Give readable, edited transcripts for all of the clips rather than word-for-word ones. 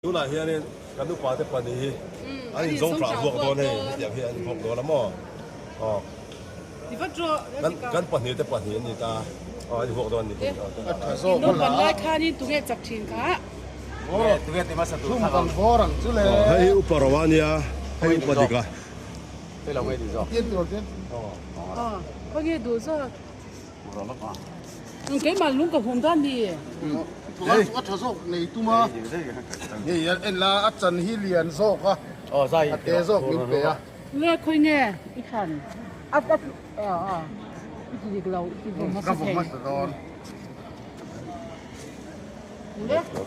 ดูหน่อยเฮียนี่กันดูปลาแต่ปลานี้อันนี้ส่งฝากพวกตัวนี่อย่างเฮียนี่พวกตัวละมั่วอ๋อกันปลานี้แต่ปลานี้นี่ตาอ๋อที่พวกตัวนี้弄本来看你都给砸天卡，哦，这边对嘛是都冲差กันฟอรังจุเลย ให้อุปราวานี่ให้อุปดิกา对了，我也知道。 เตี้ยตัวเตี้ย 哦，我给多少？我说那个，给马龙个红蛋的，วัดโซกในตุ้มานี่เอ็นลาอาจารย์ฮิเลียนโซกอ่ะ 哦，在 อาเตโซกลิมเปีย 那亏呢？一看，一个老一个马 กับ 斯 ผมมา 克， ตอน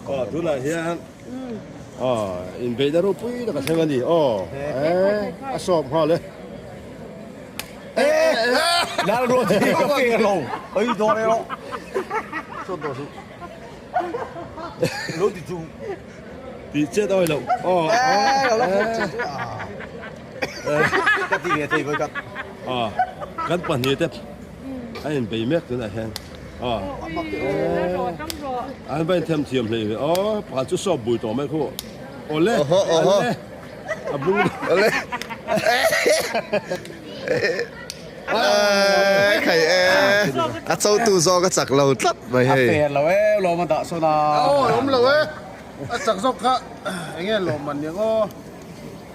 ก็ดูหน่อยเฮียอ๋ออินเบดารูปุ้ยแล้วก็ใช้กันดีอ๋อสอบเขาเลย哪个落地个飞龙？哎，多的咯，说多少？落地猪。 ปีเจ็ดเอาเลยอ๋อ个地嘅地佢個， อ๋อกันปลานี้แต่ไอ้ใบเม็ดดูหน่อยเฮียอ๋ออันเป็นเทียมเทียมเลยอ๋อปลาจุดสอบบุยต่อไม่คู่โอ้เล่โอ้เล่อ่ะบุ้งเล่ไข่อัดเจ้าตู้ซอก็จักเราตัดไปให้ 飛啦喂，攞乜打算啊？ โอ้ล้มเลยเว้ยอาจารย์โซกค่ะอย่างเงี้ยล้มมันยังก็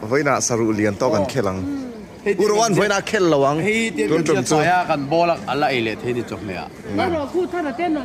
ไว้น่ะสรุเรียนต่อกันแค่หลังอุรวันไว้น่ะแค่ระวัง 嘿，啲咁嘅菜啊，近波啦，阿拉嚟睇你做咩啊？那老裤他的电暖